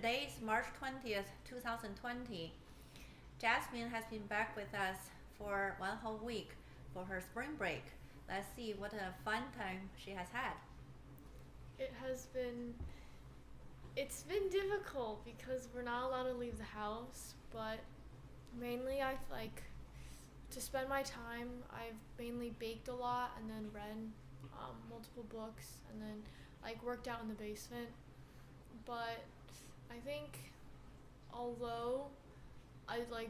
Today is March 20th, 2020. Jasmine has been back with us for one whole week for her spring break. Let's see what a fun time she has had. It has been it's been difficult because we're not allowed to leave the house, but mainly I've to spend my time, I've mainly baked a lot and then read multiple books and then worked out in the basement. But I think although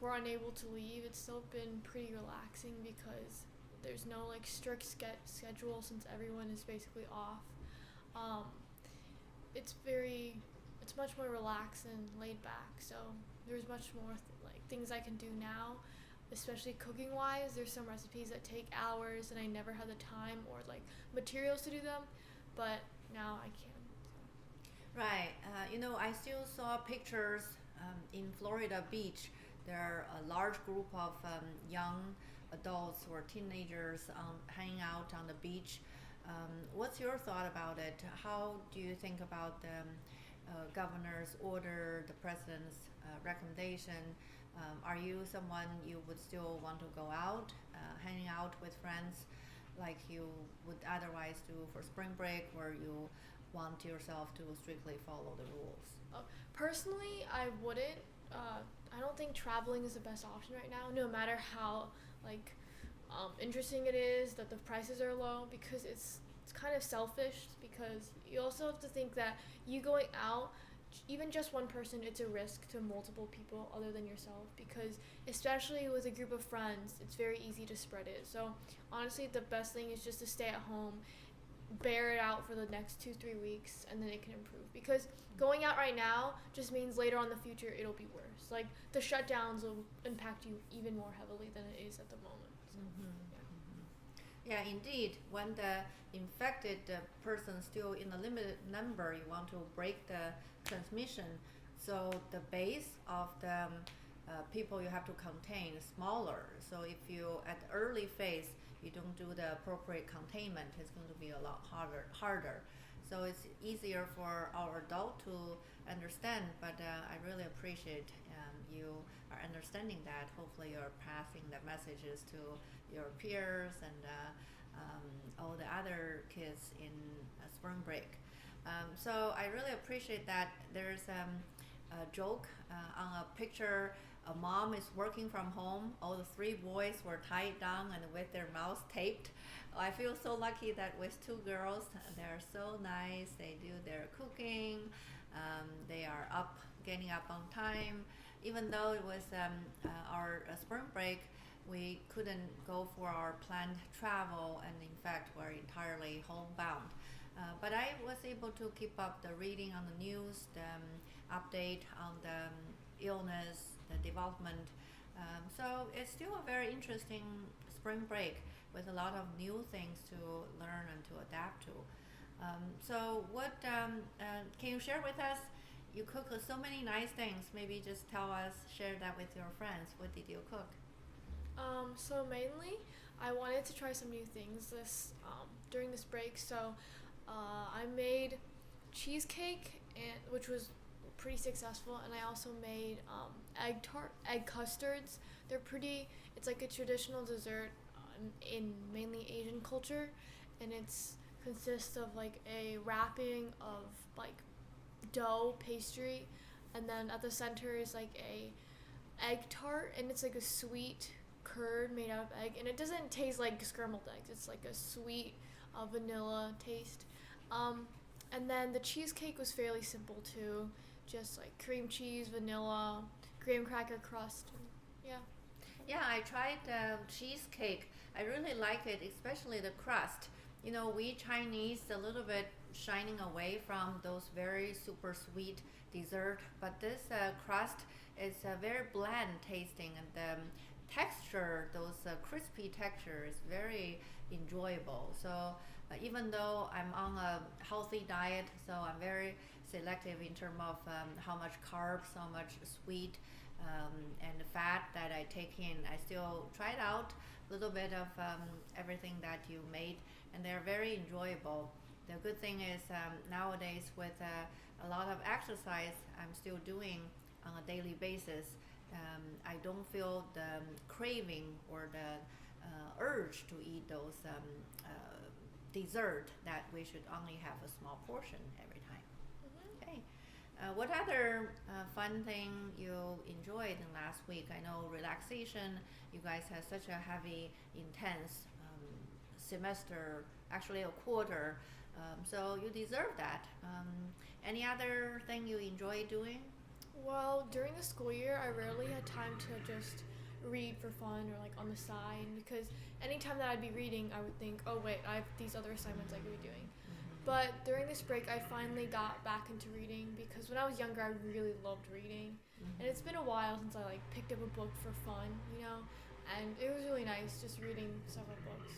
we're unable to leave, it's still been pretty relaxing because there's no strict schedule since everyone is basically off. Um, it's very it's much more relaxed and laid back. So there's much more things I can do now, especially cooking wise. There's some recipes that take hours and I never had the time or materials to do them, but now I can. Right. I still saw pictures in Florida Beach. There are a large group of young adults or teenagers hanging out on the beach. What's your thought about it? How do you think about the governor's order, the president's recommendation? Are you someone you would still want to go out, hanging out with friends like you would otherwise do for spring break, or you want yourself to strictly follow the rules? Personally, I wouldn't. I don't think traveling is the best option right now, no matter how interesting it is that the prices are low, because it's kind of selfish, because you also have to think that you going out, even just one person, it's a risk to multiple people other than yourself, because especially with a group of friends, it's very easy to spread it. So honestly, the best thing is just to stay at home, bear it out for the next 2-3 weeks, and then it can improve, because going out right now just means later on in the future it'll be worse. The shutdowns will impact you even more heavily than it is at the moment. So, Yeah, indeed. When the infected person still in a limited number, you want to break the transmission. So the base of the people you have to contain is smaller. So if you at the early phase you don't do the appropriate containment, it's going to be a lot harder. So it's easier for our adult to understand, but I really appreciate you are understanding that. Hopefully you're passing the messages to your peers and all the other kids in spring break. So I really appreciate that. There's a joke on a picture. A mom is working from home. All the three boys were tied down and with their mouths taped. I feel so lucky that with two girls, they're so nice. They do their cooking. They are getting up on time. Even though it was our spring break, we couldn't go for our planned travel, and in fact, we're entirely homebound. But I was able to keep up the reading on the news, the update on the illness, the development. So it's still a very interesting spring break with a lot of new things to learn and to adapt to. So what can you share with us? You cook so many nice things. Maybe just tell us, share that with your friends. What did you cook? So mainly, I wanted to try some new things during this break. So, I made cheesecake, which was pretty successful, and I also made egg custards. They're pretty. It's like a traditional dessert in mainly Asian culture, and it's consists of a wrapping of dough pastry, and then at the center is a egg tart, and it's a sweet curd made out of egg, and it doesn't taste like scrambled eggs. It's a sweet vanilla taste. And then the cheesecake was fairly simple too, just cream cheese, vanilla, graham cracker crust. Yeah. Yeah, I tried cheesecake. I really like it, especially the crust. We Chinese a little bit shining away from those very super sweet dessert, but this crust is very bland tasting, and the texture, those crispy texture, is very enjoyable. So even though I'm on a healthy diet, so I'm very selective in terms of how much carbs, how much sweet and fat that I take in. I still try it out a little bit of everything that you made, and they're very enjoyable. The good thing is nowadays with a lot of exercise I'm still doing on a daily basis, I don't feel the craving or the urge to eat those dessert that we should only have a small portion every time. Mm-hmm. Okay. What other fun thing you enjoyed in last week? I know relaxation. You guys had such a heavy, intense semester, actually a quarter. So you deserve that. Any other thing you enjoy doing? Well, during the school year, I rarely had time to just read for fun or like on the side because anytime that I'd be reading, I would think, oh wait, I have these other assignments I could be doing. But during this break, I finally got back into reading because when I was younger, I really loved reading, and it's been a while since I like picked up a book for fun, and it was really nice just reading several books.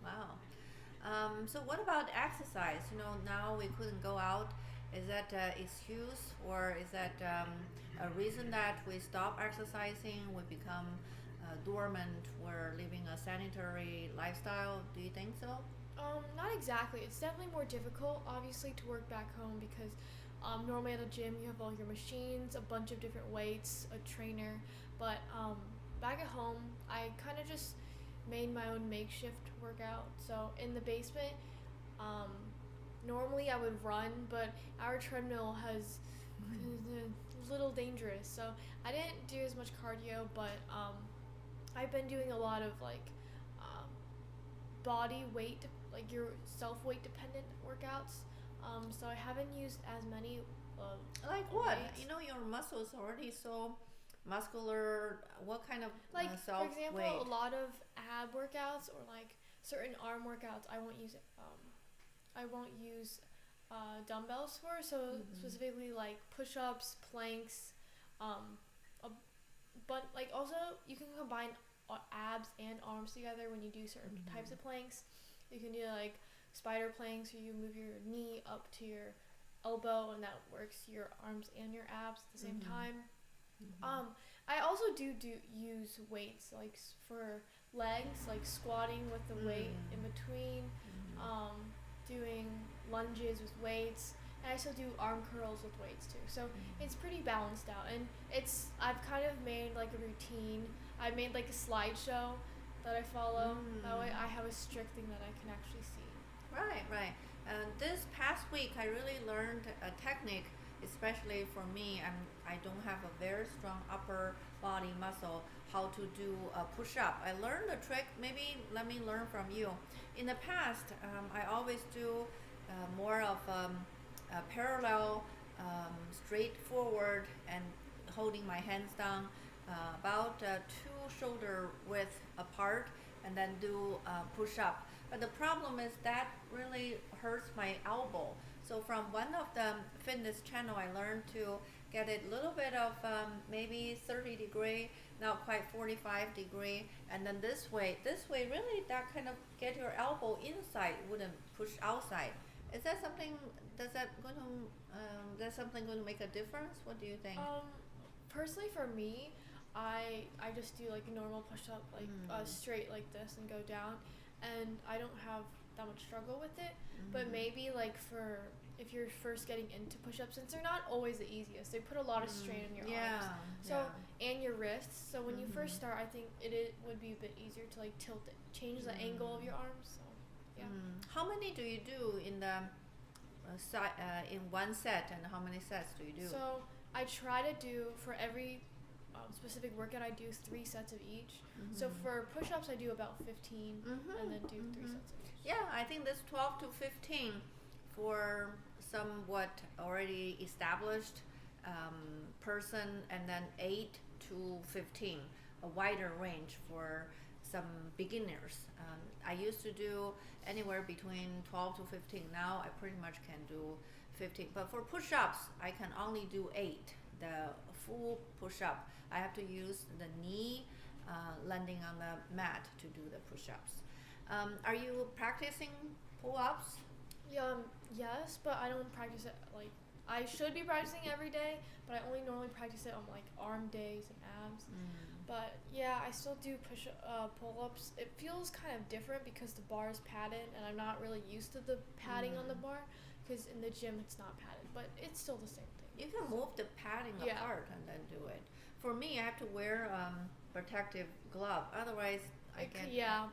Wow. So what about exercise? Now we couldn't go out. Is that excuse or is that a reason that we stop exercising? We become dormant. We're living a sedentary lifestyle. Do you think so? Not exactly. It's definitely more difficult, obviously, to work back home because normally at a gym you have all your machines, a bunch of different weights, a trainer. But back at home, I kind of just made my own makeshift workout. So in the basement, normally I would run, but our treadmill has a little dangerous. So I didn't do as much cardio, but I've been doing a lot of like body weight, like your self-weight dependent workouts. So I haven't used as many Like what? weights. Your muscles already so muscular. What kind of Like self for example, weight? a lot of ab workouts or like certain arm workouts, I won't use dumbbells for. So specifically like push-ups, planks, but like also you can combine abs and arms together when you do certain types of planks. You can do like spider planks where you move your knee up to your elbow and that works your arms and your abs at the same time. I also do use weights like for legs, like squatting with the weight in between, doing lunges with weights, and I also do arm curls with weights too. So it's pretty balanced out, and I've kind of made like a routine. I made like a slideshow that I follow. That way I have a strict thing that I can actually see. Right. This past week, I really learned a technique, especially for me. I don't have a very strong upper body muscle. How to do a push-up? I learned the trick. Maybe let me learn from you. In the past, I always do more of a parallel, straight forward, and holding my hands down about 2 shoulder width apart, and then do push-up. But the problem is that really hurts my elbow. So from one of the fitness channel, I learned to get it a little bit of maybe 30-degree, not quite 45-degree, and then this way really that kind of get your elbow inside, wouldn't push outside. Is that something? That's something going to make a difference? What do you think? Personally for me, I just do like a normal push-up, like straight like this and go down, and I don't have that much struggle with it. But maybe like if you're first getting into push-ups, since they're not always the easiest, they put a lot of strain on your arms. So and your wrists. So when you first start, I think it would be a bit easier to like change the angle of your arms. So yeah. How many do you do in the in one set, and how many sets do you do? So I try to do for every specific workout, I do 3 sets of each. So for push-ups, I do about 15, and then do 3 sets of each. Yeah, I think this 12 to 15 for somewhat already established person, and then 8 to 15, a wider range for some beginners. I used to do anywhere between 12 to 15. Now I pretty much can do 15. But for push-ups, I can only do 8. The full push-up, I have to use the knee landing on the mat to do the push-ups. Are you practicing pull-ups? Yes, but I don't practice it like I should be practicing every day, but I only normally practice it on like arm days and abs. But yeah, I still do pull-ups. It feels kind of different because the bar is padded, and I'm not really used to the padding on the bar. Because in the gym it's not padded, but it's still the same thing. You can move the padding apart and then do it. For me, I have to wear protective glove. Otherwise, I get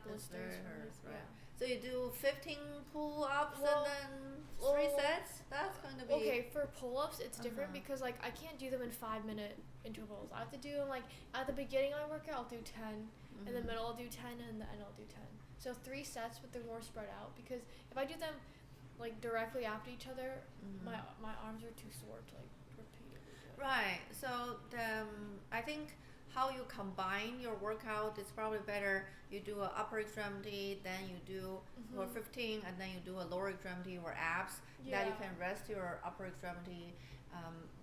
blisters. hurts, right? Yeah. So you do 15 pull-ups Well, and then 3 sets. That's going to be Okay, for pull-ups, it's different Uh-huh. because like I can't do them in 5-minute intervals. I have to do them like at the beginning of my workout, I'll do 10, in the middle I'll do 10, and in the end I'll do 10. So 3 sets, but they're more spread out because if I do them like directly after each other, my arms are too sore to like repeatedly do it. Right. So I think how you combine your workout is probably better. You do an upper extremity, then you do for 15, and then you do a lower extremity or abs. That you Yeah. can rest your upper extremity.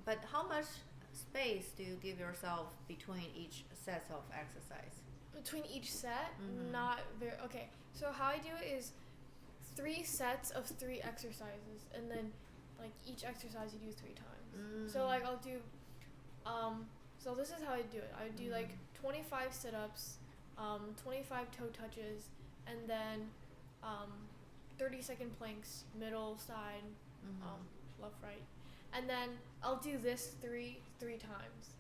But how much space do you give yourself between each set of exercise? Between each set, not very okay. So how I do it is 3 sets of 3 exercises, and then like each exercise you do 3 times. So like I'll do so this is how I do it. I would do like 25 sit-ups, 25 toe touches, and then 30-second planks, middle, side, left, right, and then I'll do this three times.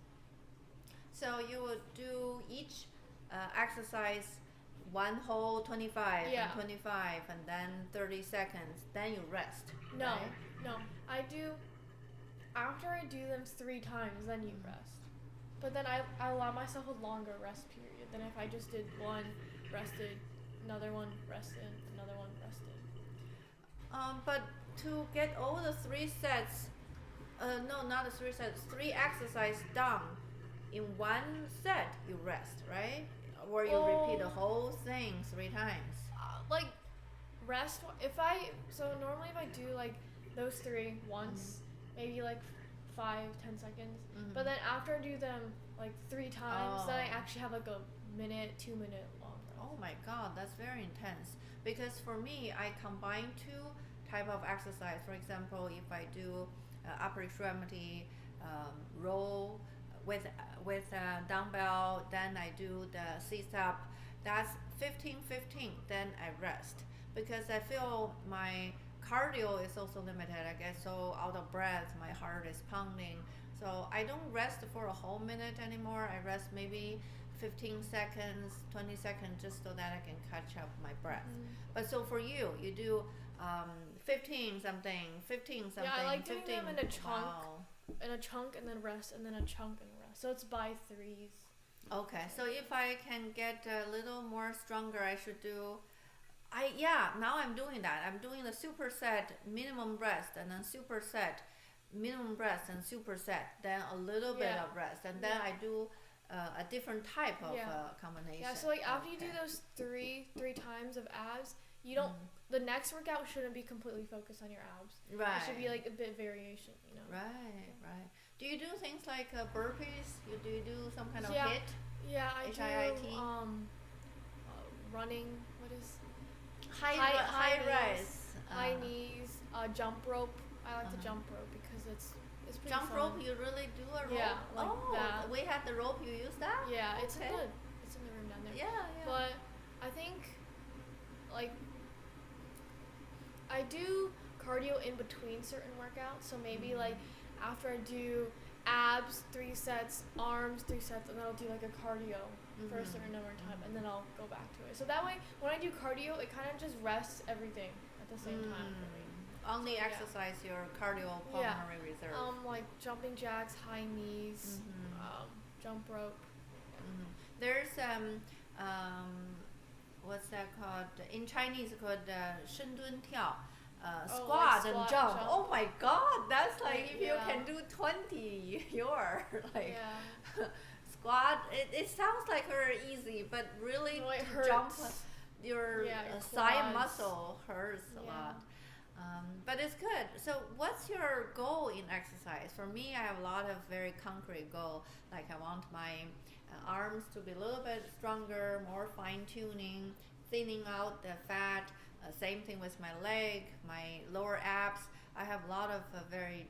So you would do each exercise one whole 25 Yeah. and 25 and then 30 seconds. Then you rest. No, right? no, I do after I do them 3 times, then you rest. But then I allow myself a longer rest period than if I just did one, rested, another one, rested, another one, rested. But to get all the 3 sets, no, not the 3 sets, 3 exercises done in one set, you rest, right? Or you repeat the whole thing 3 times. Like rest so normally if I do like those 3 once, maybe like 5-10 seconds, but then after I do them like 3 times, then I actually have like a 2-minute long rest. Oh my god, that's very intense. Because for me, I combine 2 type of exercise. For example, if I do upper extremity row with a dumbbell, then I do the sit-up. That's 15-15. Then I rest because I feel my cardio is also limited. I get so out of breath, my heart is pounding. So I don't rest for a whole minute anymore. I rest maybe 15 seconds, 20 seconds, just so that I can catch up my breath. But so for you, you do 15 something, 15 something. Yeah, I like doing 15. them in a chunk. Wow. In a chunk and then rest, and then a chunk and rest. So it's by 3s. Okay, so if I can get a little more stronger, I should do. Now I'm doing that. I'm doing the superset minimum rest, and then superset minimum rest and superset, then a little bit of rest, and then I do a different type of combination. Yeah, so like after you do those three times of abs, you don't. The next workout shouldn't be completely focused on your abs. Right. It should be like a bit variation, you know. Right. Do you do things like burpees? Do you do some kind of Yeah. HIIT? Yeah, I HIIT? do running. What is High rise. high knees, jump rope. I like to jump rope because it's pretty Jump fun. rope, you really do a rope? Yeah, like that. We had the rope, you use that? Yeah, it's Okay. in the room down there. Yeah. But I think like I do cardio in between certain workouts. So maybe like after I do abs 3 sets, arms 3 sets, and then I'll do like a cardio for a certain number of time, and then I'll go back to it. So that way, when I do cardio, it kind of just rests everything at the same time for me. Only exercise your cardiopulmonary reserve. Like jumping jacks, high knees, jump rope. There's what's that called? In Chinese, called 深蹲跳. Squat and jump. Oh my god, that's like if you can do 20, you're like squat. It sounds like very easy, but really it to jump, hurts. your your thigh quads. muscle hurts a lot. But it's good. So what's your goal in exercise? For me, I have a lot of very concrete goal. Like I want my arms to be a little bit stronger, more fine tuning, thinning out the fat. Same thing with my leg, my lower abs. I have a lot of very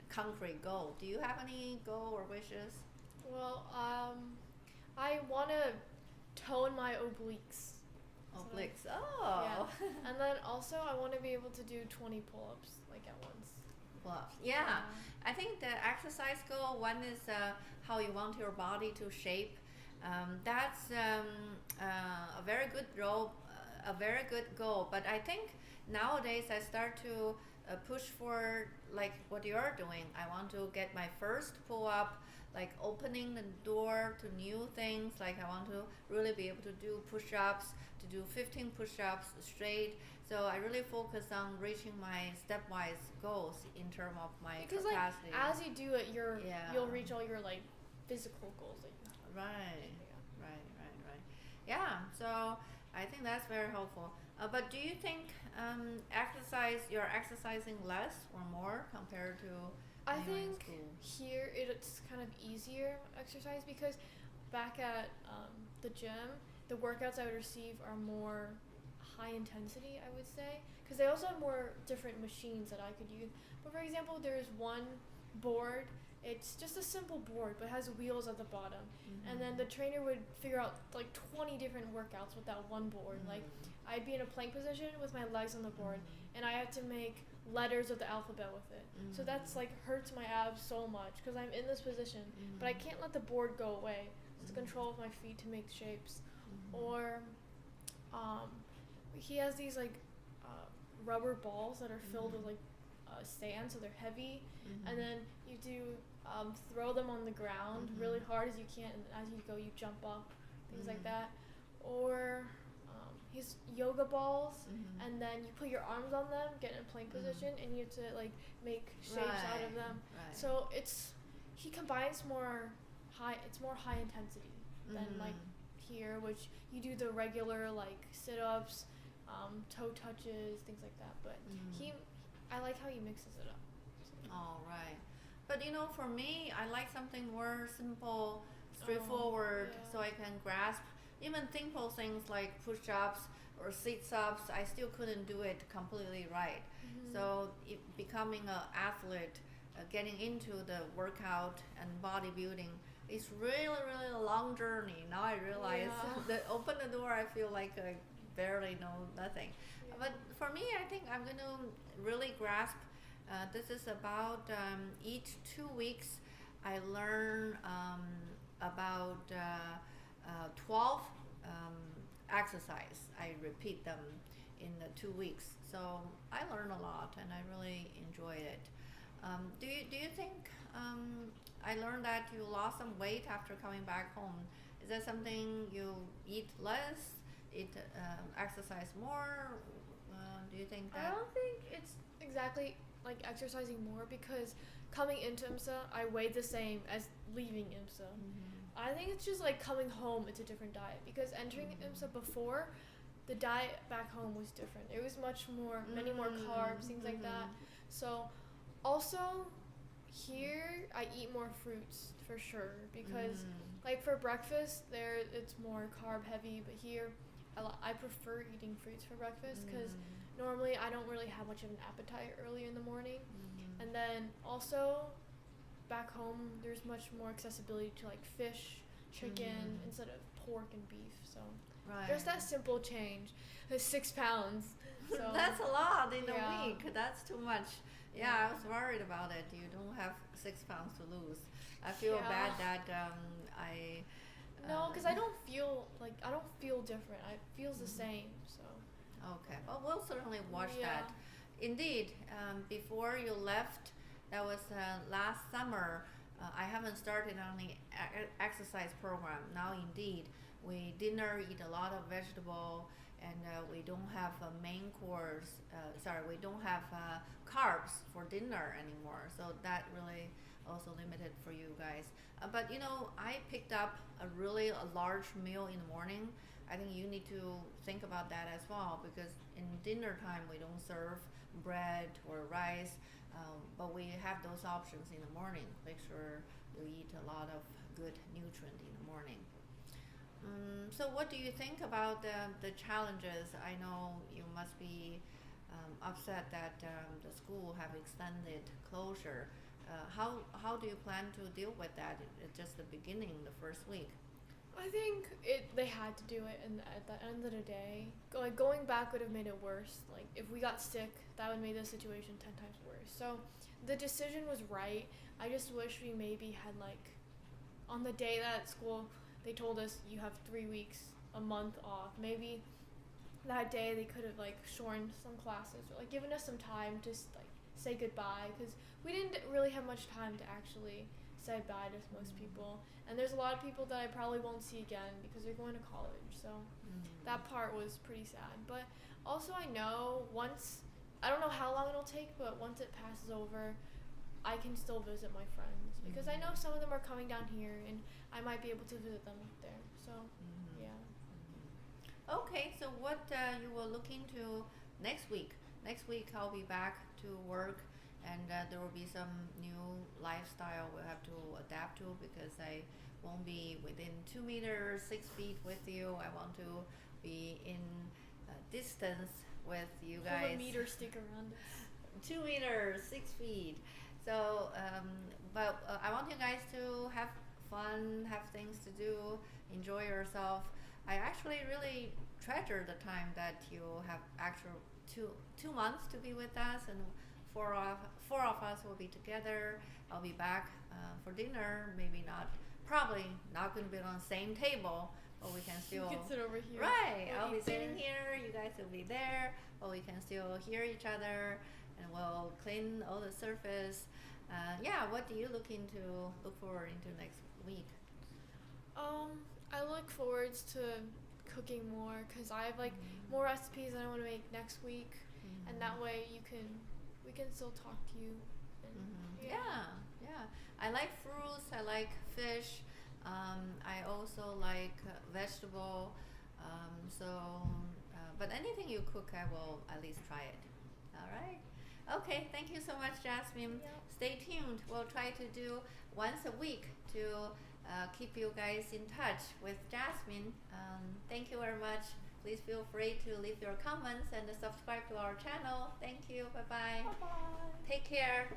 concrete goal. Do you have any goal or wishes? Well, I want to tone my obliques. Obliques. Yeah. Oh. And then also I want to be able to do 20 pull-ups like at once. Well, yeah. I think the exercise goal one is how you want your body to shape. That's a very good role, a very good goal. But I think nowadays I start to push for like what you're doing. I want to get my first pull up, like opening the door to new things. Like I want to really be able to do push ups, to do 15 push ups straight. So I really focus on reaching my stepwise goals in terms of my Because capacity. like as you do it, Yeah. you'll reach all your like physical goals that you have. Right, Yeah. right. Yeah, so I think that's very helpful. But do you think you're exercising less or more compared to I when you were in think school? here it's kind of easier exercise because back at the gym, the workouts I would receive are more high intensity, I would say, because they also have more different machines that I could use. But for example, there's one board. It's just a simple board, but has wheels at the bottom. And then the trainer would figure out like 20 different workouts with that one board. Like I'd be in a plank position with my legs on the board, and I had to make letters of the alphabet with it. So that's like hurts my abs so much because I'm in this position, but I can't let the board go away. It's the control of my feet to make shapes. Or he has these like rubber balls that are filled with like sand, so they're heavy, and then you do throw them on the ground really hard as you can, and as you go you jump up, things like that. Or he's yoga balls, and then you put your arms on them, get in a plank position, and you have to like make shapes out of them. Right. So he combines it's more high intensity than like here, which you do the regular like sit-ups, toe touches, things like that. But I like how he mixes it up. So. All right. But you know, for me, I like something more simple, straightforward, so I can grasp even simple things like push-ups or sit-ups. I still couldn't do it completely right. So becoming an athlete, getting into the workout and bodybuilding, it's really a long journey. Now I realize that open the door, I feel like I barely know nothing. Yeah. But for me, I think I'm going to really grasp. This is about each 2 weeks, I learn about 12 exercise. I repeat them in the 2 weeks. So I learn a lot, and I really enjoy it. Do you think I learned that you lost some weight after coming back home? Is that something you eat less, exercise more? Do you think that? I don't think it's exactly like exercising more because coming into IMSA, I weighed the same as leaving IMSA. I think it's just like coming home, it's a different diet because entering IMSA before, the diet back home was different. It was many more carbs, things like that. So also here I eat more fruits for sure because like for breakfast there it's more carb heavy, but here I prefer eating fruits for breakfast because normally I don't really have much of an appetite early in the morning. And then also back home there's much more accessibility to like fish, chicken instead of pork and beef. So just that simple change. 6 pounds. So That's a lot in a yeah. week. That's too much. Yeah, I was worried about it. You don't have 6 pounds to lose. I feel bad that I. No, because I don't feel different. I feels the same. So. Okay, well, we'll certainly watch that. Indeed, before you left, that was last summer. I haven't started on the exercise program. Now, indeed, we eat a lot of vegetable, and we don't have a main course. We don't have carbs for dinner anymore. So that really also limited for you guys. But you know, I picked up a large meal in the morning. I think you need to think about that as well because in dinner time we don't serve bread or rice, but we have those options in the morning. Make sure you eat a lot of good nutrient in the morning. So what do you think about the challenges? I know you must be upset that the school have extended closure. How do you plan to deal with that? It's just the beginning, the first week. I think they had to do it, and at the end of the day, going back would have made it worse. Like if we got sick, that would make the situation 10 times worse. So the decision was right. I just wish we maybe had like on the day that at school they told us you have 3 weeks, a month off. Maybe that day they could have like shortened some classes or like given us some time to like say goodbye because we didn't really have much time to actually say bye to most people, and there's a lot of people that I probably won't see again because they're going to college, so that part was pretty sad. But also I know once, I don't know how long it'll take, but once it passes over I can still visit my friends because I know some of them are coming down here and I might be able to visit them there, so yeah. Okay, so what you will look into next week? Next week I'll be back to work, and there will be some new lifestyle we'll have to adapt to because I won't be within 2 meters, 6 feet with you. I want to be in distance with you guys. Hold a meter stick around us. 2 meters, 6 feet. So, but I want you guys to have fun, have things to do, enjoy yourself. I actually really treasure the time that you have actual 2 months to be with us, and four of us will be together. I'll be back for dinner. Maybe not, probably not going to be on the same table, but we can still. You can sit over here. Right, We'll I'll be eat sitting there. here. You guys will be there, but we can still hear each other, and we'll clean all the surface. Yeah, what do you look forward into next week? I look forward to cooking more because I have like more recipes that I want to make next week, and that way we can still talk to you. And Yeah. I like fruits. I like fish. I also like vegetable. So, but anything you cook, I will at least try it. All right. Okay. Thank you so much, Jasmine. Yep. Stay tuned. We'll try to do once a week to keep you guys in touch with Jasmine. Thank you very much. Please feel free to leave your comments and subscribe to our channel. Thank you. Bye bye. Bye bye. Take care.